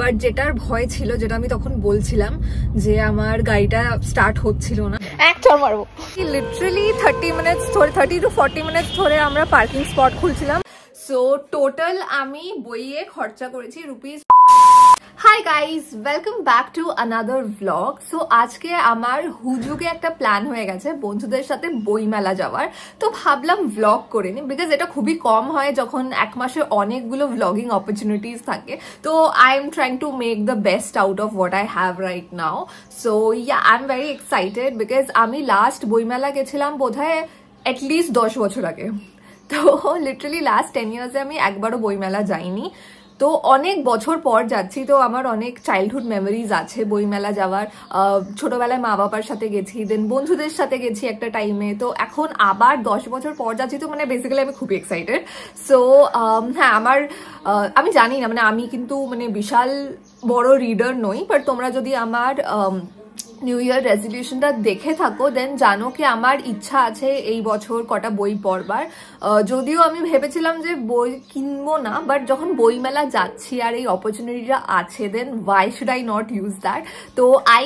But যেটার ভয় ছিল, যেটা আমি তখন বলছিলাম যে আমার গাড়িটা স্টার্ট হচ্ছিল না, একটা মারবো। লিটারালি 30 to 40 মিনিটস ধরে আমরা পার্কিং স্পট খুলছিলাম। সো টোটাল আমি বইয়ে খরচা করেছি rupees. Hi guys, welcome back to another vlog. So আজকে আমার হুজুগে একটা প্ল্যান হয়ে গেছে বন্ধুদের সাথে বইমেলা যাওয়ার। তো ভাবলাম ভ্লগ করে নি, বিকজ এটা খুবই কম হয় যখন এক মাসে অনেকগুলো ভ্লগিং অপরচুনিটিস থাকে। তো I am trying to make the best out of what I have right now. So yeah, I am very excited because আমি লাস্ট বইমেলা গেছিলাম বোধহয় অ্যাটলিস্ট 10 বছর আগে। তো লিটারালি লাস্ট 10 ইয়ার্সে আমি একবারও বইমেলা যাইনি। তো অনেক বছর পর যাচ্ছি, তো আমার অনেক চাইল্ডহুড মেমোরিজ আছে বইমেলা যাওয়ার। ছোটবেলায় মা বাবার সাথে গেছি, দেন বন্ধুদের সাথে গেছি একটা টাইমে। তো এখন আবার 10 বছর পর যাচ্ছি, তো মানে বেসিক্যালি আমি খুবই এক্সাইটেড। সো হ্যাঁ, আমি জানি না, মানে আমি কিন্তু মানে বিশাল বড় রিডার নই, বাট তোমরা যদি আমার নিউ ইয়ার রেজলিউশনটা দেখে থাকো দেন জানো কি আমার ইচ্ছা আছে এই বছর কটা বই পড়বার। যদিও আমি ভেবেছিলাম যে বই কিনবো না, বাট যখন বইমেলা যাচ্ছি আর এই অপরচুনিটিটা আছে, then why should I not use that. তো I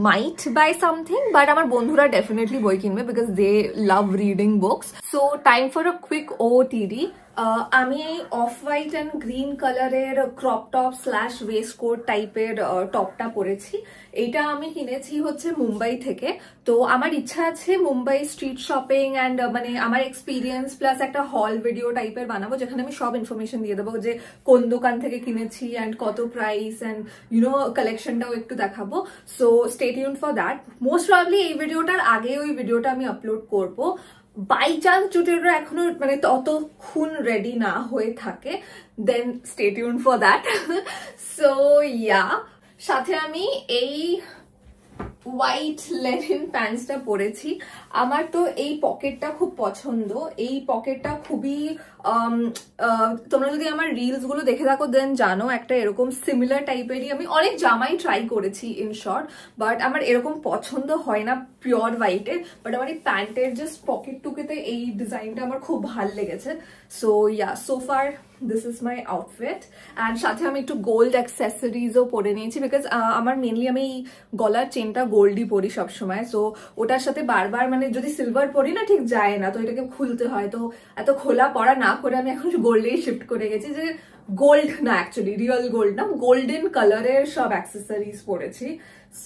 might buy something, but আমার বন্ধুরা ডেফিনেটলি বই কিনবে because they love reading books. So time for a quick OOTD। আমি এই অফ হোয়াইট অ্যান্ড গ্রিন কালারের crop top slash waistcoat টাইপের টপটা পরেছি। এটা আমি কিনেছি হচ্ছে মুম্বাই থেকে। তো আমার ইচ্ছা আছে মুম্বাই স্ট্রিট শপিং অ্যান্ড মানে আমার এক্সপিরিয়েন্স প্লাস একটা হল ভিডিও টাইপের বানাবো, যেখানে আমি সব ইনফরমেশন দিয়ে দেবো যে কোন দোকান থেকে কিনেছি অ্যান্ড কত প্রাইস অ্যান্ড ইউনো কালেকশনটাও একটু দেখাবো। So stay tuned for that. Most probably এই ভিডিওটার আগে ওই ভিডিওটা আমি আপলোড করবো। বাই চান্স যদি ওরা এখনো মানে ততক্ষণ রেডি না হয়ে থাকে, then stay tuned for that. So yeah, সাথে আমি এই হোয়াইট লেনিন প্যান্টসটা পরেছি। আমার তো এই পকেটটা খুব পছন্দ। এই পকেটটা খুবই তোমরা যদি আমার রিলস গুলো দেখে থাকো দেন জানো একটা এরকম সিমিলার টাইপেরই আমি অনেক জামাই ট্রাই করেছি ইন শর্ট, বাট আমার এরকম পছন্দ হয় না পিওর হোয়াইটের। বাট আমার এই প্যান্টের জাস্ট পকেট টুকেতে এই ডিজাইনটা আমার খুব ভালো লেগেছে। So yeah, so far this is my outfit. And সাথে আমি একটু গোল্ড অ্যাক্সেসরিজও পরে নিয়েছি বিকজ আমার মেনলি আমি এই গলার চেনটা গোল্ডই পরি সবসময়। সো ওটার সাথে বারবার মানে যদি সিলভার পরি না ঠিক যায় না, তো এটাকে খুলতে হয়। তো এত খোলা পড়া না করে আমি এখন গোল্ডেই শিফট করে গেছি, যে গোল্ড না অ্যাকচুয়ালি রিয়েল গোল্ড না, গোল্ডেন কালারের সব অ্যাক্সেসরিজ পরেছি।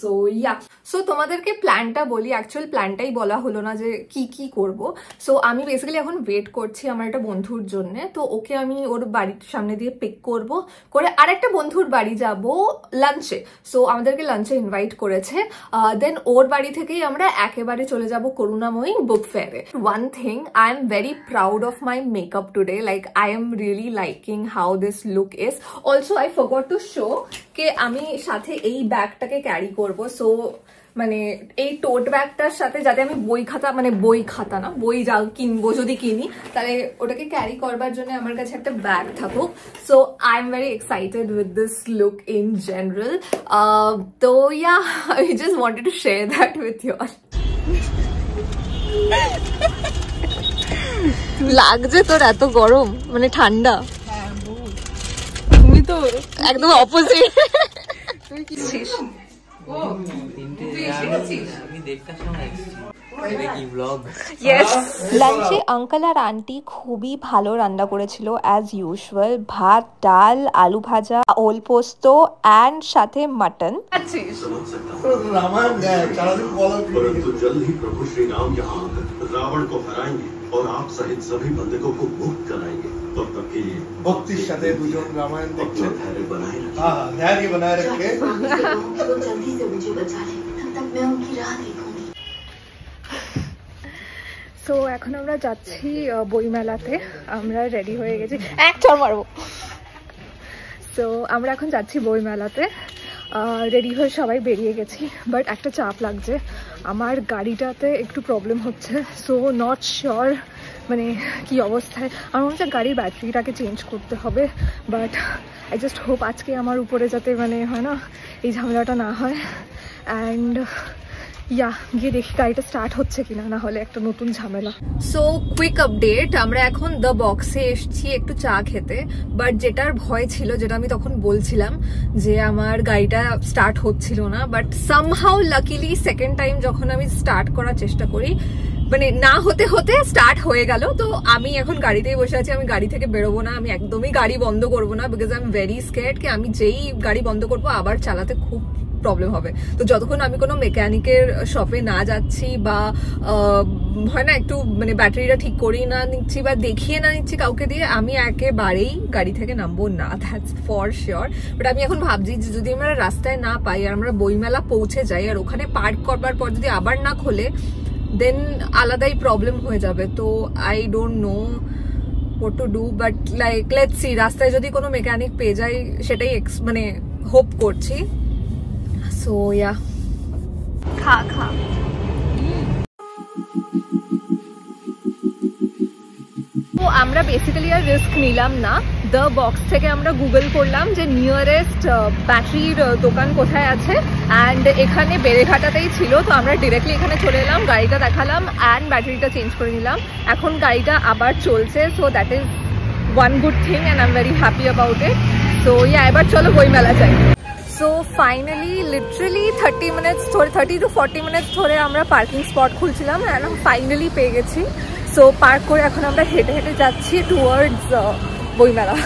সো ইয়া, সো তোমাদেরকে প্ল্যানটা বলি, অ্যাকচুয়াল প্ল্যানটাই বলা হলো না যে কি কি করব। সো আমি বেসিক্যালি এখন ওয়েট করছি আমার একটা বন্ধুর জন্য। তো ওকে আমি ওর বাড়ির সামনে দিয়ে পিক করব, করে আরেকটা বন্ধুর বাড়ি যাব লাঞ্চে। সো আমাদেরকে লাঞ্চে ইনভাইট করেছে। দেন ওর বাড়ি থেকেই আমরা একেবারে চলে যাব করুণাময়ী বুক ফেয়ারে। One thing, I am very proud of my makeup today. Like I am really liking how this look is. Also I forgot to show কে আমি সাথে এই ব্যাগটাকে ক্যারি করব। সো মানে এই টোট ব্যাগটার সাথে যাতে আমি বই খাতা না, বই যা কিনবো যদি কিনি তাহলে ওটাকে ক্যারি করবার জন্য আমার কাছে একটা ব্যাগ থাকুক। So I am very excited with this look in general. তো yeah, I just wanted to share that with you all. লাগছে তোর এত গরম, মানে ঠান্ডা? তুমি তো একদম অপোজিট। তুই কি ছিস? লাঞ্চে আঙ্কেল আর আন্টি খুবই ভালো রান্না করেছিল অ্যাজ ইউজুয়াল। ভাত, ডাল, আলু ভাজা, ওল পোস্ত অ্যান্ড সাথে মাটন। और आप सहित सभी बंधकों को मुक्त कराएंगे। तब तक के लिए भक्ति साथे दुजन रामायण देखते धैर्य बनाए रखे। तो जल्दी से मुझे बचा ले, तब तक मैं उनकी राह देखूंगी। সো এখন আমরা যাচ্ছি বইমেলাতে। আমরা রেডি হয়ে গেছি, একটা মারবো। সো আমরা এখন যাচ্ছি বইমেলাতে, রেডি হয়ে সবাই বেরিয়ে গেছি। বাট একটা চাপ লাগছে, আমার গাড়িটাতে একটু প্রবলেম হচ্ছে। সো নট শিওর মানে কি অবস্থায়। আমার মনে হচ্ছে গাড়ির ব্যাটারিটাকে চেঞ্জ করতে হবে। বাট আই জাস্ট হোপ আজকে আমার উপরে যাতে মানে হয় না এই ঝামেলাটা না হয়। অ্যান্ড ইয়া গিয়ে দেখি গাড়িটা স্টার্ট হচ্ছে কিনা, না হলে একটা নতুন ঝামেলা। সো কুইক আপডেট, আমরা এখন দ্য বক্সে এসেছি একটু চা খেতে, বাট যেটার ভয় ছিল, যেটা আমি তখন বলছিলাম যে আমার গাড়িটা স্টার্ট হচ্ছিল না, but somehow luckily second time যখন আমি স্টার্ট করার চেষ্টা করি, মানে না হতে হতে স্টার্ট হয়ে গেল। তো আমি এখন গাড়িতেই বসে আছি, আমি গাড়ি থেকে বেরোবো না, আমি একদমই গাড়ি বন্ধ করবো না, because I am very scared কি আমি যেই গাড়ি বন্ধ করবো আবার চালাতে খুব প্রবলেম হবে। তো যতক্ষণ আমি কোনো মেকানিকের শপে না যাচ্ছি বা হয় না একটু মানে ব্যাটারিটা ঠিক করিয়ে না নিচ্ছি বা দেখিয়ে না নিচ্ছি কাউকে দিয়ে, আমি একেবারেই গাড়ি থেকে নামবো না, দ্যাটস ফর শিওর। বাট আমি এখন ভাবছি যে যদি আমরা রাস্তায় না পাই আর আমরা বইমেলা পৌঁছে যাই আর ওখানে পার্ক করবার পর যদি আবার না খোলে, দেন আলাদাই প্রবলেম হয়ে যাবে। তো I don't know what to do, but like let's see, রাস্তায় যদি কোনো মেকানিক পেয়ে যাই সেটাই মানে হোপ করছি। সো ইয়া খা তো আমরা বেসিক্যালি আর রিস্ক নিলাম না, দ্য বক্স থেকে আমরা গুগল করলাম যে নিয়ারেস্ট ব্যাটারির দোকান কোথায় আছে, অ্যান্ড এখানে বেড়েঘাটাতেই ছিল। তো আমরা ডিরেক্টলি এখানে চলে এলাম, গাড়িটা দেখালাম অ্যান্ড ব্যাটারিটা চেঞ্জ করে নিলাম। এখন গাড়িটা আবার চলছে, so that is one good thing and I am very happy about it. So yeah এবার চলো বইমেলা যাই। So finally literally 30 to 40 minutes ধরে আমরা পার্কিং স্পট খুলছিলাম অ্যান্ড ফাইনালি পেয়ে গেছি। সো পার্ক করে এখন আমরা হেঁটে হেঁটে যাচ্ছি টুয়ার্ডস বইমেলা।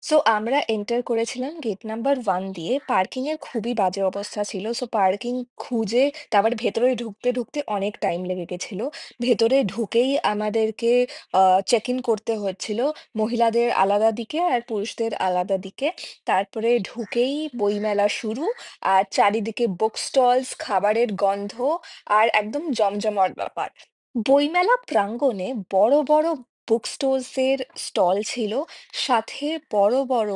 সো আমরা এন্টার করেছিলাম গেট নাম্বার 1 দিয়ে। পার্কিং এর খুবই বাজে অবস্থা ছিল। সো পার্কিং খুঁজে তারপর ভেতরে ঢুকতে ঢুকতে অনেক টাইম লেগে গেছিল। ভেতরে ঢুকেই আমাদেরকে চেক ইন করতে হচ্ছিল, মহিলাদের আলাদা দিকে আর পুরুষদের আলাদা দিকে। তারপরে ঢুকেই বইমেলা শুরু, আর চারিদিকে বুক স্টলস, খাবারের গন্ধ আর একদম জমজমাট ব্যাপার। বইমেলা প্রাঙ্গণে বড় বড় বুক স্টোরসের স্টল ছিল, সাথে বড় বড়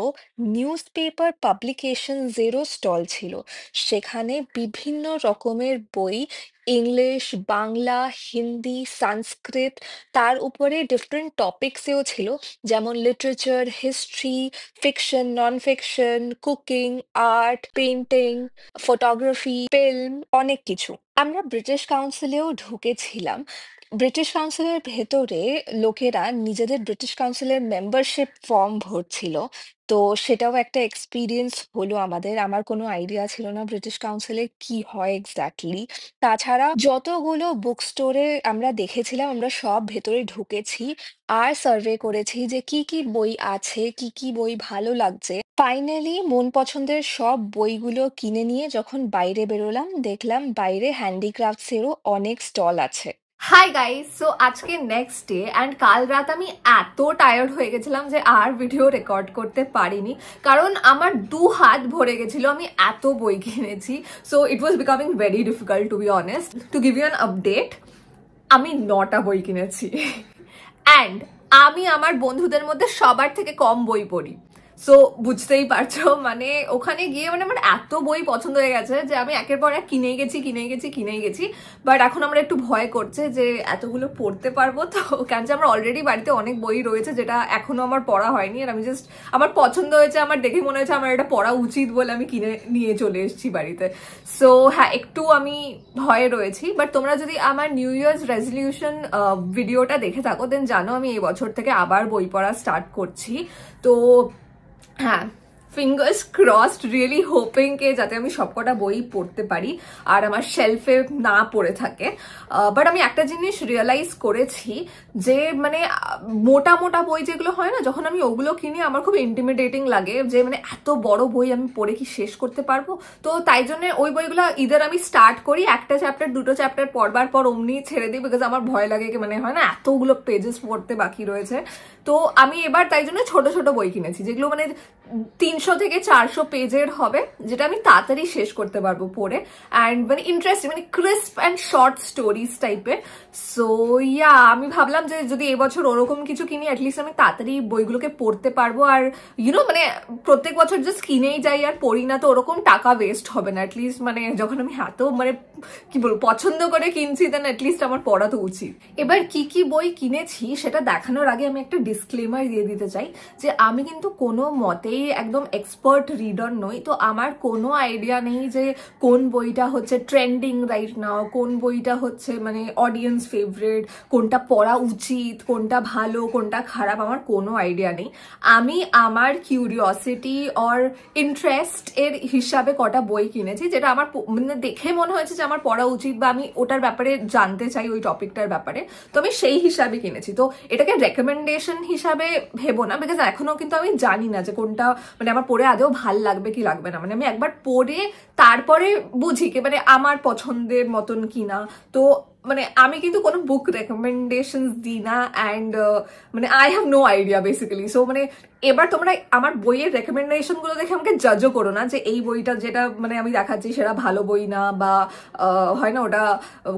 নিউজ পেপার পাবলিকেশনসেরও স্টল ছিল। সেখানে বিভিন্ন রকমের বই, ইংলিশ, বাংলা, হিন্দি, সংস্কৃত, তার উপরে ডিফারেন্ট টপিকসেও ছিল, যেমন literature, history, fiction, non fiction, cooking, art, painting, photography, film, অনেক কিছু। আমরা ব্রিটিশ কাউন্সিলেও ঢুকেছিলাম। ব্রিটিশ কাউন্সিলের ভেতরে লোকেরা নিজেদের ব্রিটিশ কাউন্সিলের মেম্বারশিপ ফর্ম ভরছিল। তো সেটাও একটা এক্সপিরিয়েন্স হলো আমাদের। আমার কোনো আইডিয়া ছিল না ব্রিটিশ কাউন্সিলে কি হয় এক্স্যাক্টলি। তাছাড়া যতগুলো বুক স্টোরে আমরা দেখেছিলাম, আমরা সব ভেতরে ঢুকেছি আর সার্ভে করেছি যে কি কি বই আছে, কি কি বই ভালো লাগছে। ফাইনালি মন পছন্দের সব বইগুলো কিনে নিয়ে যখন বাইরে বেরোলাম, দেখলাম বাইরে হ্যান্ডিক্রাফটসেরও অনেক স্টল আছে। হাই গাইস, সো আজকে নেক্সট ডে অ্যান্ড কাল রাত আমি এত টায়ার্ড হয়ে গেছিলাম যে আর ভিডিও রেকর্ড করতে পারিনি, কারণ আমার 2 হাত ভরে গেছিল, আমি এত বই কিনেছি। So it was becoming very difficult to be honest. To give you an update, আমি 9টা বই কিনেছি অ্যান্ড আমি আমার বন্ধুদের মধ্যে সবার থেকে কম বই পড়ি। সো বুঝতেই পারছো, মানে ওখানে গিয়ে মানে আমার এত বই পছন্দ হয়ে গেছে যে আমি একের পর এক কিনেই গেছি। বাট এখন আমরা একটু ভয় করছে যে এতগুলো পড়তে পারবো তো, কেন যে আমার অলরেডি বাড়িতে অনেক বই রয়েছে যেটা এখনো আমার পড়া হয়নি, আর আমি জাস্ট আমার পছন্দ হয়েছে, আমার দেখে মনে হয়েছে আমার এটা পড়া উচিত বলে আমি কিনে নিয়ে চলে এসেছি বাড়িতে। সো হ্যাঁ, একটু আমি ভয়ে রয়েছি। বাট তোমরা যদি আমার নিউ ইয়ার্স রেজলিউশন ভিডিওটা দেখে থাকো দেন জানো আমি এই বছর থেকে আবার বই পড়া স্টার্ট করছি। তো হ্যাঁ, ফিঙ্গার্স ক্রসড, রিয়েলি হোপিং কে যাতে আমি সবকটা বই পড়তে পারি আর আমার শেলফে না পড়ে থাকে। বাট আমি একটা জিনিস রিয়েলাইজ করেছি যে মানে মোটা মোটা বই যেগুলো হয় না, যখন আমি ওগুলো কিনি আমার খুব ইন্টিমিডেটিং লাগে যে মানে এত বড় বই আমি পড়ে কি শেষ করতে পারবো। তো তাই জন্য ওই বইগুলো ইদার আমি স্টার্ট করি, একটা চ্যাপ্টার 2টো চ্যাপ্টার পড়বার পর অমনি ছেড়ে দিই, বিকজ আমার ভয় লাগে কি মানে হয় না এতগুলো পেজেস পড়তে বাকি রয়েছে। তো আমি এবার তাই জন্য ছোট ছোট বই কিনেছি যেগুলো মানে 300 থেকে 400 পেজের হবে, যেটা আমি তাড়াতাড়ি শেষ করতে পারবো পড়ে, অ্যান্ড মানে ইন্টারেস্টিং, মানে ক্রিস্প অ্যান্ড শর্ট স্টোরিজ টাইপের। সো ইয়া, আমি ভাবলাম যে যদি এবছর ওরকম কিছু কিনি অ্যাটলিস্ট আমি তাড়াতাড়ি বইগুলোকে পড়তে পারবো। আর ইউনো মানে প্রত্যেক বছর জাস্ট কিনেই যাই আর পড়ি না, তো ওরকম টাকা ওয়েস্ট হবে না। অ্যাটলিস্ট মানে যখন আমি এত মানে কি বলবো পছন্দ করে কিনছি দেন অ্যাটলিস্ট আমার পড়া তো উচিত। এবার কি কি বই কিনেছি সেটা দেখানোর আগে আমি একটা ডিসক্লেমার দিয়ে দিতে চাই যে আমি কিন্তু কোনো মতেই একদম এক্সপার্ট রিডার নই, তো আমার কোনো আইডিয়া নেই যে কোন বইটা হচ্ছে ট্রেন্ডিং রাইট নাও, কোন বইটা হচ্ছে মানে অডিয়েন্স ফেভারিট, কোনটা পড়া উচিত, কোনটা ভালো, কোনটা খারাপ, আমার কোনো আইডিয়া নেই। আমি আমার কিউরিওসিটি অর ইন্টারেস্ট এর হিসাবে কটা বই কিনেছি যেটা আমার মানে দেখে মনে হয়েছে যে আমার পড়া উচিত বা আমি ওটার ব্যাপারে জানতে চাই, ওই টপিকটার ব্যাপারে, তো আমি সেই হিসাবে কিনেছি। তো এটাকে রেকমেন্ডেশন হিসাবে ভেবো না, বিকজ এখনো কিন্তু আমি জানি না যে কোনটা মানে আমার পড়ে আদৌ ভাল লাগবে কি লাগবে না। মানে আমি একবার পড়ে তারপরে বুঝি কি মানে আমার পছন্দের মতন কিনা। তো মানে আমি কিন্তু কোনো বুক রেকমেন্ডেশনস দিই না, অ্যান্ড মানে I have no idea basically. So মানে এবার তোমরা আমার বইয়ের রেকমেন্ডেশন গুলো দেখে আমাকে জাজও করো না যে এই বইটা যেটা মানে আমি দেখাচ্ছি সেটা ভালো বই না, বা হয় না ওটা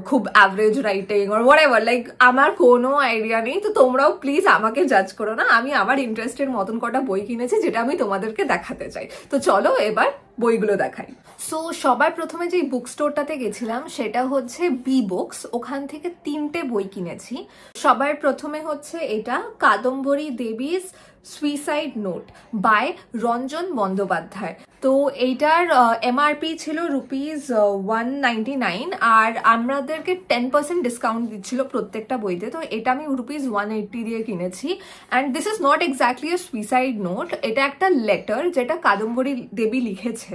খুব average writing or whatever, like আমার কোনো আইডিয়া নেই। তো তোমরাও প্লিজ আমাকে জাজ করো না, আমি আমার ইন্টারেস্টের মতন কটা বই কিনেছি যেটা আমি তোমাদেরকে দেখাতে চাই। তো চলো এবার বইগুলো দেখাই। সো সবার প্রথমে যে বুক স্টোরটাতে গেছিলাম সেটা হচ্ছে বি বুকস, ওখান থেকে 3টে বই কিনেছি। সবার প্রথমে হচ্ছে এটা Kadambari Debi's suicide note by Ranjan Bandyopadhyay. তো এইটার এমআরপি ছিল ₹199, আর আমাদেরকে 10% ডিসকাউন্ট দিচ্ছিল প্রত্যেকটা বইতে। তো এটা আমি ₹180 দিয়ে কিনেছি। And this is not exactly A suicide note, এটা একটা লেটার যেটা কাদম্বরী দেবী লিখেছে।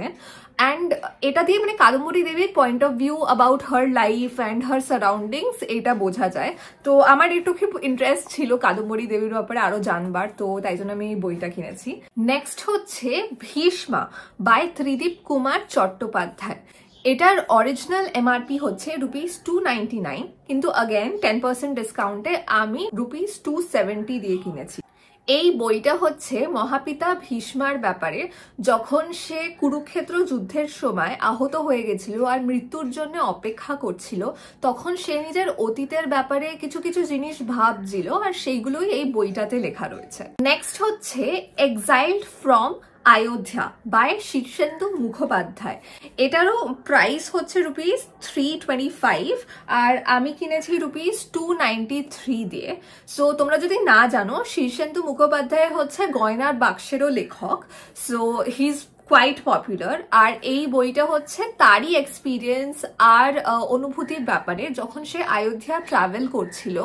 অ্যান্ড এটা দিয়ে মানে কাদম্বরী দেবীর point of view about her life and her surroundings এটা বোঝা যায়। তো আমার একটু খুব ইন্টারেস্ট ছিল কাদম্বরী দেবীর ব্যাপারে আরো জানবার, তো তাই জন্য আমি এই বইটা কিনেছি। নেক্সট হচ্ছে ভীষ্মা বাই ত্রিদীপ কুমার চট্টোপাধ্যায়। এটার অরিজিনাল এমআরপি হচ্ছে ₹299, কিন্তু অ্যাগেন 10% ডিসকাউন্টে আমি ₹270 দিয়ে কিনেছি। এই বইটা হচ্ছে মহাপিতা ভীষ্মার ব্যাপারে, যখন সে কুরুক্ষেত্র যুদ্ধের সময় আহত হয়ে গেছিল আর মৃত্যুর জন্য অপেক্ষা করছিল, তখন সে নিজের অতীতের ব্যাপারে কিছু কিছু জিনিস ভাবছিল, আর সেইগুলোই এই বইটাতে লেখা রয়েছে। নেক্সট হচ্ছে এক্সাইলড ফ্রম আয়োধ্যা বাই শীর্ষেন্দু মুখোপাধ্যায়। এটারও প্রাইস হচ্ছে ₹325, আর আমি কিনেছি ₹293 দিয়ে। সো তোমরা যদি না জানো, শীর্ষেন্দু মুখোপাধ্যায় হচ্ছে গয়নার বাক্সেরও লেখক। So he is quite popular. আর এই বইটা হচ্ছে তারই এক্সপিরিয়েন্স আর অনুভূতির ব্যাপারে, যখন সে আয়োধ্যা ট্রাভেল করছিল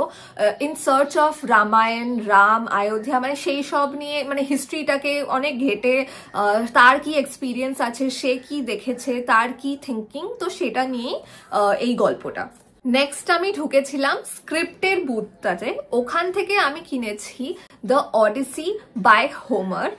in search of Ramayana, Ram, Ayodhya, মানে সেই সব নিয়ে মানে হিস্ট্রিটাকে অনেক ঘেটে তার কি এক্সপিরিয়েন্স আছে, সে কি দেখেছে, তার কি থিঙ্কিং, তো সেটা নিয়েই এই গল্পটা। নেক্সট আমি ঢুকেছিলাম স্ক্রিপ্টের বুথটাতে, ওখান থেকে আমি কিনেছি দ্য অডিসি বাই হোমার।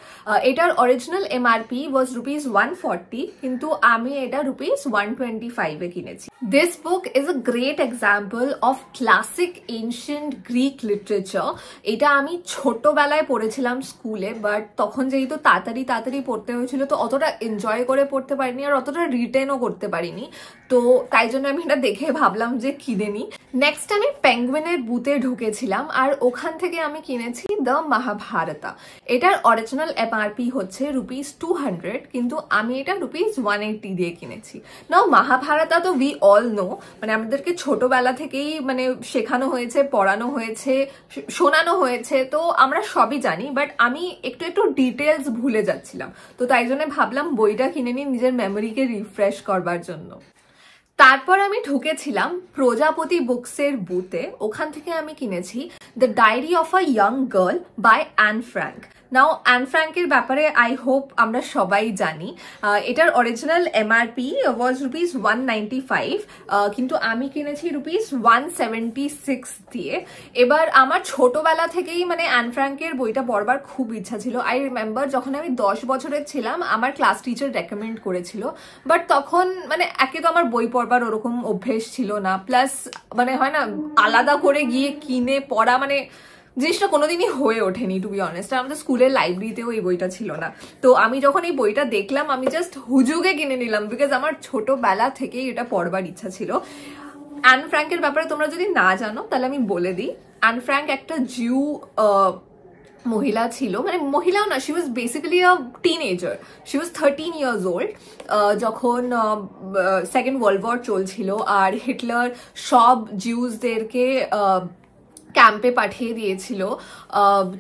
এটার অরিজিনাল এমআরপি ওয়াজ ₹140, কিন্তু আমি এটা ₹125 কিনেছি। This book is a great example of classic ancient Greek literature. এটা আমি ছোটবেলায় পড়েছিলাম স্কুলে, বাট তখন যেহেতু তাড়াতাড়ি পড়তে হয়েছিল, তো অতটা এনজয় করে পড়তে পারিনি আর অতটা রিটেনও করতে পারিনি। তো তাই জন্য আমি এটা দেখে ভাবলাম যে কিনে নিই। নেক্সট আমি পেঙ্গুইনের বুথে ঢুকেছিলাম, আর ওখান থেকে আমি কিনেছি দ্য মহাভারতা। এটার অরিজিনাল এমআরপি হচ্ছে ₹200, কিন্তু আমি এটা ₹180 দিয়ে কিনেছি। নাও মহাভারতা তো উই অল নো, মানে আমাদেরকে ছোটবেলা থেকেই মানে শেখানো হয়েছে, পড়ানো হয়েছে, শোনানো হয়েছে, তো আমরা সবই জানি, বাট আমি একটু ডিটেলস ভুলে যাচ্ছিলাম। তো তাই জন্য ভাবলাম বইটা কিনে নিই নিজের মেমোরিকে রিফ্রেশ করবার জন্য। তারপর আমি ঢুকেছিলাম প্রজাপতি বুকসের বুথে, ওখান থেকে আমি কিনেছি the diary of a young girl by Anne Frank. Now Anne ফ্র্যাঙ্কের ব্যাপারে আই হোপ আমরা সবাই জানি। এটার অরিজিনাল এমআরপি ওয়াজ ₹195, কিন্তু আমি কিনেছি ₹176 দিয়ে। এবার আমার ছোটবেলা থেকেই মানে অ্যান ফ্র্যাঙ্কের বইটা পড়বার খুব ইচ্ছা ছিল। আই রিমেম্বার যখন আমি 10 বছরের ছিলাম, আমার ক্লাস টিচার রেকমেন্ড করেছিল, বাট তখন মানে একে তো আমার বই পড়বার ওরকম অভ্যেস ছিল না, প্লাস মানে হয় না আলাদা করে গিয়ে কিনে পড়া মানে জিনিসটা কোনোদিনই হয়ে ওঠেনি টু বি অনেস্ট। আমাদের স্কুলের লাইব্রেরিতেও এই বইটা ছিল না। তো আমি যখন এই বইটা দেখলাম, আমি জাস্ট হুজুগে কিনে নিলাম, বিকজ আমার ছোটবেলা থেকেই এটা পড়বার ইচ্ছা ছিল। অ্যান ফ্র্যাঙ্কের ব্যাপারে তোমরা যদি না জানো তাহলে আমি বলে দিই। অ্যান ফ্র্যাঙ্ক একটা জিউ মহিলা ছিল, মানে মহিলাও না, she was basically a teenager. She was 13 years old যখন সেকেন্ড ওয়ার্ল্ড ওয়ার চলছিল, আর হিটলার সব জিউসদেরকে ক্যাম্পে পাঠিয়ে দিয়েছিল।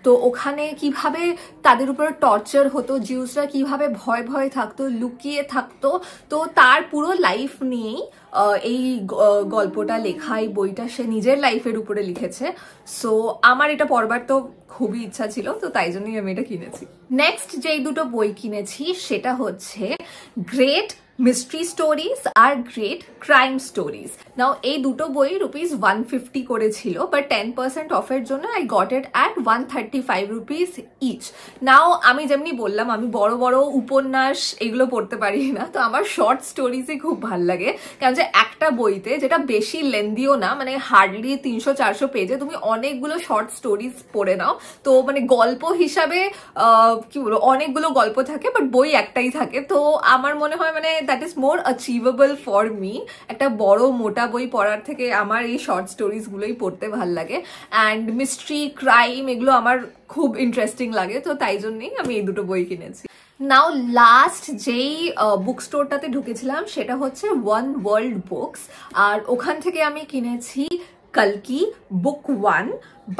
তো ওখানে কিভাবে তাদের উপরে টর্চার হতো, জিউসরা কিভাবে ভয় ভয় থাকতো, লুকিয়ে থাকতো, তো তার পুরো লাইফ নিয়েই এই গল্পটা লেখা, এই বইটা সে নিজের লাইফের উপরে লিখেছে। সো আমার এটা পড়বার তো খুবই ইচ্ছা ছিল, তো তাই জন্যই আমি এটা কিনেছি। নেক্সট যেই দুটো বই কিনেছি সেটা হচ্ছে গ্রেট মিস্ট্রি স্টোরিজ আর গ্রেট ক্রাইম স্টোরিজ। নাও এই দুটো বই ₹150 করেছিল, বাট 10% অফের জন্য I got it at ₹135 each. Now আমি যেমনি বললাম আমি বড় বড় উপন্যাস এগুলো পড়তে পারি না, তো আমার শর্ট স্টোরিজই খুব ভাল লাগে, কারণ যে একটা বইতে, যেটা বেশি লেন্দিও না, মানে হার্ডলি 300-400 পেজে তুমি অনেকগুলো শর্ট স্টোরিজ পড়ে নাও, তো মানে গল্প হিসাবে কি বলবো অনেকগুলো গল্প থাকে, বাট বই একটাই থাকে। তো আমার মনে হয় মানে that is more achievable for me. একটা বড় মোটা বই পড়ার থেকে আমার এই শর্ট স্টোরিজ গুলোই পড়তে ভাল লাগে, অ্যান্ড মিস্ট্রি ক্রাইম এগুলো আমার খুব ইন্টারেস্টিং লাগে, তো তাই জন্যই আমি এই দুটো বই কিনেছি। নাও লাস্ট যেই বুক স্টোরটাতে ঢুকেছিলাম সেটা হচ্ছে ওয়ান ওয়ার্ল্ড বুকস, আর ওখান থেকে আমি কিনেছি কালকি বুক 1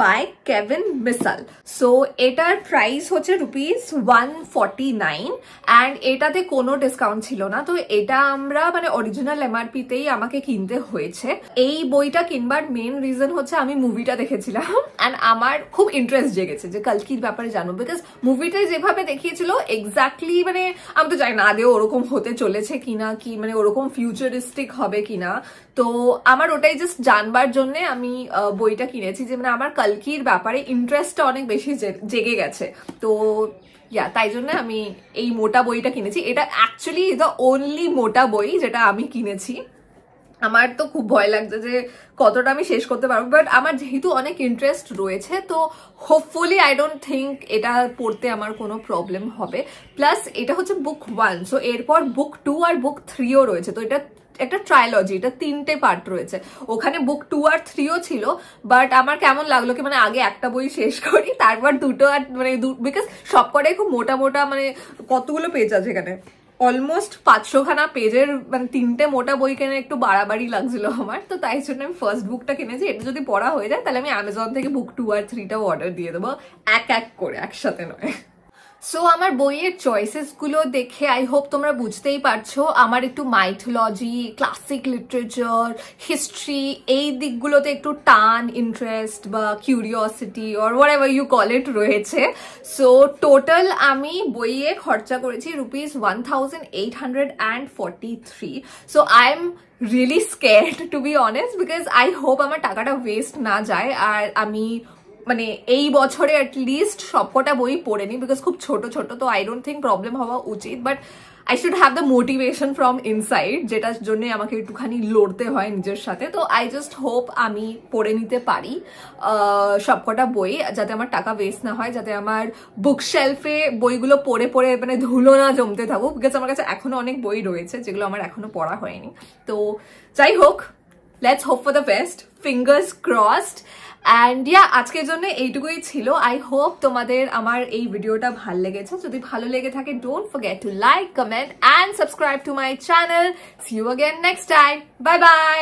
বাই কেভিন মিসাল। সো এটার প্রাইস হচ্ছে ₹149, অ্যান্ড এটাতে কোনো ডিসকাউন্ট ছিল না, তো এটা আমরা মানে অরিজিনাল এমআরপিতেই আমাকে কিনতে হয়েছে। এই বইটা কিনবার মেন রিজন হচ্ছে আমি মুভিটা দেখেছিলাম, অ্যান্ড আমার খুব ইন্টারেস্ট জেগেছে যে কালকির ব্যাপারে জানো, বিকজ মুভিটাই যেভাবে দেখিয়েছিল এক্স্যাক্টলি মানে আমি তো জানি না আদেও ওরকম হতে চলেছে কিনা, কি মানে ওরকম ফিউচারিস্টিক হবে কিনা, তো আমার ওটাই জাস্ট জানবার জন্য আমি বইটা কিনেছি, যে মানে আমার কালকির ব্যাপারে ইন্টারেস্টটা অনেক বেশি জেগে গেছে। তো তাই জন্য আমি এই মোটা বইটা কিনেছি। এটা অ্যাকচুয়ালি দ্য ওনলি মোটা বই যেটা আমি কিনেছি। আমার তো খুব ভয় লাগছে যে কতটা আমি শেষ করতে পারবো, বাট আমার যেহেতু অনেক ইন্টারেস্ট রয়েছে, তো হোপফুলি আই ডোন্ট থিঙ্ক এটা পড়তে আমার কোনো প্রবলেম হবে। প্লাস এটা হচ্ছে বুক 1, সো এরপর বুক 2 আর বুক 3ও রয়েছে, তো এটা একটা ট্রায়োলজি, এটা 3টে পার্ট রয়েছে। ওখানে বুক 2 আর 3ও ছিল, বাট আমার কেমন লাগলো কি মানে আগে একটা বই শেষ করি, তারপর দুটো, আর মানে বিকজ সবকটাই খুব মোটা মোটা, মানে কতগুলো পেজ আছে এখানে, অলমোস্ট 500খানা পেজের, মানে 3টে মোটা বই কেনে একটু বাড়াবাড়ি লাগছিল আমার, তো তাই জন্য আমি ফার্স্ট বুকটা কিনেছি। এটা যদি পড়া হয়ে যায় তাহলে আমি অ্যামাজন থেকে বুক 2 আর 3টাও অর্ডার দিয়ে দেবো, এক এক করে, একসাথে নয়। সো আমার বইয়ের চয়েসেস গুলো দেখে আই হোপ তোমরা বুঝতেই পারছো আমার একটু মাইথোলজি, ক্লাসিক লিটারেচার, হিস্ট্রি এই দিকগুলোতে একটু টান, ইন্টারেস্ট বা curiosity or whatever you call it রয়েছে। সো টোটাল আমি বইয়ে খরচা করেছি ₹1843। So I am really scared to be honest, because I hope আমার টাকাটা ওয়েস্ট না যায়, আর আমি মানে এই বছরে অ্যাটলিস্ট সবকটা বই পড়ে নি, বিকজ খুব ছোট ছোট, তো আই ডোন্ট থিঙ্ক প্রবলেম হওয়া উচিত, but I should have the motivation from inside, যেটার জন্য আমাকে একটুখানি লড়তে হয় নিজের সাথে। তো আই জাস্ট হোপ আমি পড়ে নিতে পারি সবকটা বই, যাতে আমার টাকা ওয়েস্ট না হয়, যাতে আমার বুকশেলফে বইগুলো পড়ে পড়ে মানে ধুলো না জমতে থাকুক, বিকজ আমার কাছে এখনো অনেক বই রয়েছে যেগুলো আমার এখনো পড়া হয়নি। তো যাই হোক, let's hope for the best, fingers crossed. And আজকের জন্য এইটুকুই ছিল। আই হোপ তোমাদের আমার এই ভিডিওটা ভালো লেগেছে। যদি ভালো লেগে থাকে, don't forget to like, comment and subscribe to my channel. See you again next time. Bye by.